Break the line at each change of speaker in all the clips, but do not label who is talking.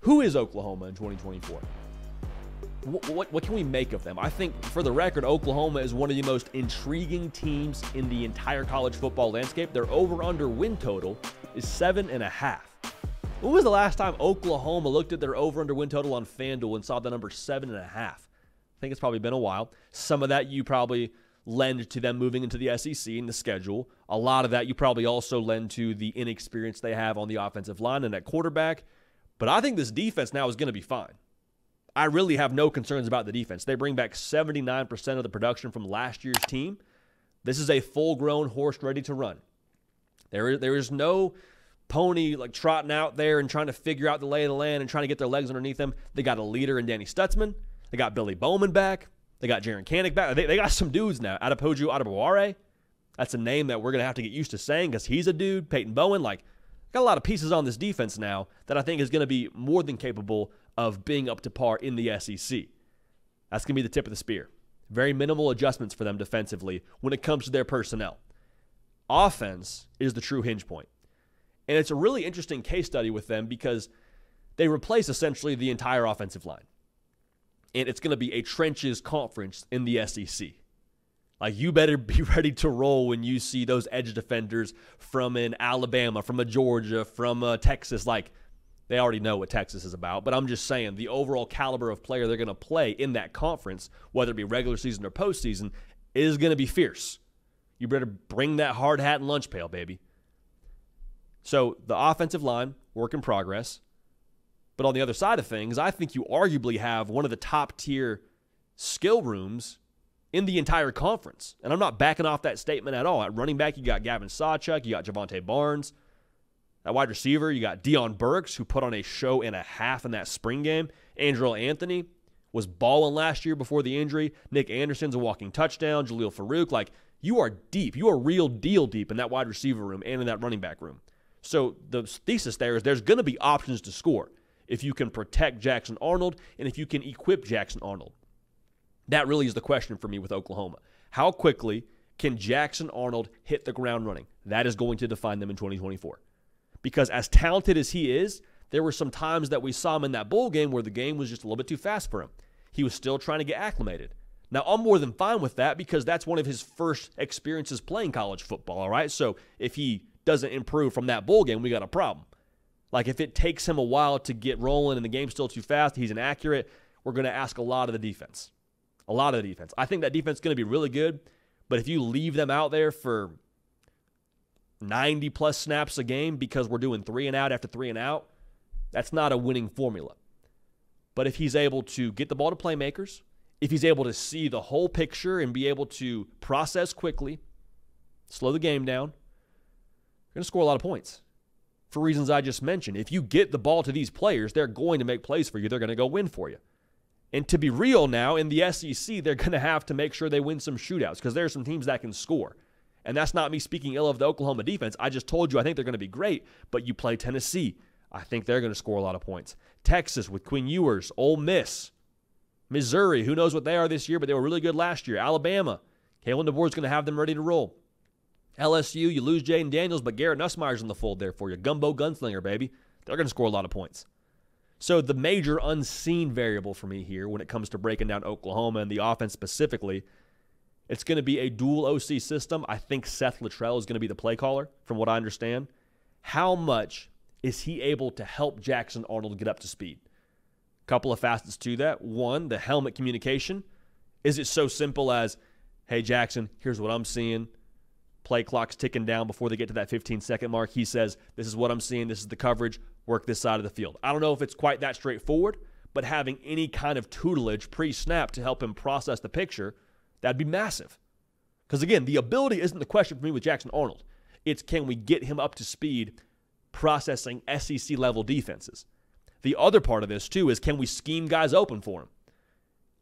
Who is Oklahoma in 2024? What can we make of them? I think, for the record, Oklahoma is one of the most intriguing teams in the entire college football landscape. Their over-under win total is 7.5. When was the last time Oklahoma looked at their over-under win total on FanDuel and saw the number 7.5? I think it's probably been a while. Some of that you probably lend to them moving into the SEC and the schedule. A lot of that you probably also lend to the inexperience they have on the offensive line and at quarterback. But I think this defense now is going to be fine. I really have no concerns about the defense. They bring back 79% of the production from last year's team. This is a full-grown horse ready to run. There is no pony like trotting out there and trying to figure out the lay of the land and trying to get their legs underneath them. They got a leader in Danny Stutzman. They got Billy Bowman back. They got Jaron Kanik back. They got some dudes now. Adepoju Adebaware. That's a name that we're going to have to get used to saying because he's a dude. Peyton Bowen. Got a lot of pieces on this defense now that I think is going to be more than capable of being up to par in the SEC. That's going to be the tip of the spear. Very minimal adjustments for them defensively when it comes to their personnel. Offense is the true hinge point. And it's a really interesting case study with them because they replace essentially the entire offensive line. And it's going to be a trenches conference in the SEC. You better be ready to roll when you see those edge defenders from an Alabama, from a Georgia, from a Texas. They already know what Texas is about. But I'm just saying the overall caliber of player they're going to play in that conference, whether it be regular season or postseason, is going to be fierce. You better bring that hard hat and lunch pail, baby. So the offensive line, work in progress. But on the other side of things, I think you arguably have one of the top-tier skill rooms in the entire conference. And I'm not backing off that statement at all. At running back, you got Gavin Sawchuk, you got Javonte Barnes. At wide receiver, you got Deion Burks, who put on a show and a half in that spring game. Andrew Anthony was balling last year before the injury. Nick Anderson's a walking touchdown. Jaleel Farouk. You are deep. You are real deal deep in that wide receiver room and in that running back room. So the thesis there is there's going to be options to score if you can protect Jackson Arnold and if you can equip Jackson Arnold. That really is the question for me with Oklahoma. How quickly can Jackson Arnold hit the ground running? That is going to define them in 2024. Because as talented as he is, there were some times that we saw him in that bowl game where the game was just a little bit too fast for him. He was still trying to get acclimated. Now, I'm more than fine with that because that's one of his first experiences playing college football, all right? So if he doesn't improve from that bowl game, we got a problem. If it takes him a while to get rolling and the game's still too fast, he's inaccurate, we're going to ask a lot of the defense. A lot of the defense. I think that defense is going to be really good, but if you leave them out there for 90-plus snaps a game because we're doing 3 and out after 3 and out, that's not a winning formula. But if he's able to get the ball to playmakers, if he's able to see the whole picture and be able to process quickly, slow the game down, you're going to score a lot of points for reasons I just mentioned. If you get the ball to these players, they're going to make plays for you. They're going to go win for you. And to be real now, in the SEC, they're going to have to make sure they win some shootouts because there are some teams that can score. And that's not me speaking ill of the Oklahoma defense. I just told you I think they're going to be great, but you play Tennessee. I think they're going to score a lot of points. Texas with Quinn Ewers, Ole Miss, Missouri, who knows what they are this year, but they were really good last year. Alabama, Kalen DeBoer's going to have them ready to roll. LSU, you lose Jaden Daniels, but Garrett Nussmeier's in the fold there for you. Gumbo gunslinger, baby. They're going to score a lot of points. So the major unseen variable for me here when it comes to breaking down Oklahoma and the offense specifically, it's going to be a dual OC system. I think Seth Littrell is going to be the play caller from what I understand. How much is he able to help Jackson Arnold get up to speed? Couple of facets to that. One, the helmet communication. Is it so simple as, hey, Jackson, here's what I'm seeing. Play clock's ticking down before they get to that 15-second mark. He says, this is what I'm seeing. This is the coverage. Work this side of the field. I don't know if it's quite that straightforward, but having any kind of tutelage pre-snap to help him process the picture, that'd be massive. Because, again, the ability isn't the question for me with Jackson Arnold. It's can we get him up to speed processing SEC-level defenses. The other part of this, too, is can we scheme guys open for him?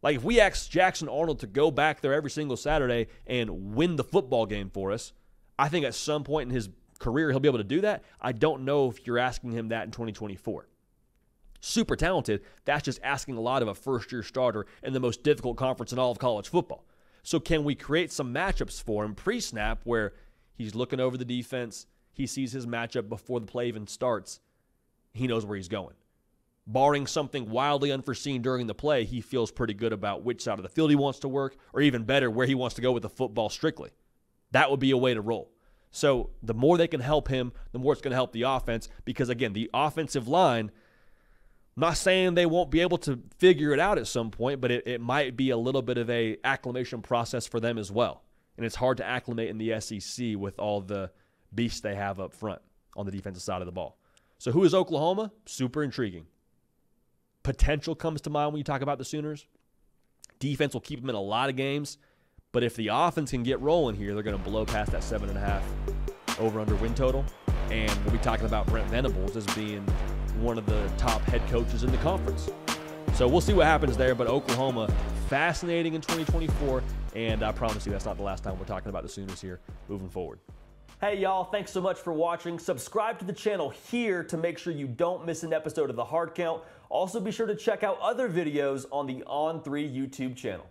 If we ask Jackson Arnold to go back there every single Saturday and win the football game for us, I think at some point in his career he'll be able to do that. I don't know if you're asking him that in 2024. Super talented. That's just asking a lot of a first-year starter in the most difficult conference in all of college football. So can we create some matchups for him pre-snap where he's looking over the defense, he sees his matchup before the play even starts, he knows where he's going. Barring something wildly unforeseen during the play, he feels pretty good about which side of the field he wants to work, or even better, where he wants to go with the football strictly. That would be a way to roll. So the more they can help him, the more it's going to help the offense, because, again, the offensive line, I'm not saying they won't be able to figure it out at some point, but it might be a little bit of a acclimation process for them as well. And it's hard to acclimate in the SEC with all the beasts they have up front on the defensive side of the ball. So who is Oklahoma? Super intriguing. Potential comes to mind when you talk about the Sooners. Defense will keep them in a lot of games, but if the offense can get rolling here, they're going to blow past that 7.5 over-under win total. And we'll be talking about Brent Venables as being one of the top head coaches in the conference. So we'll see what happens there, but Oklahoma, fascinating in 2024, and I promise you that's not the last time we're talking about the Sooners here moving forward. Hey y'all, thanks so much for watching. Subscribe to the channel here to make sure you don't miss an episode of The Hard Count. Also be sure to check out other videos on the On3 YouTube channel.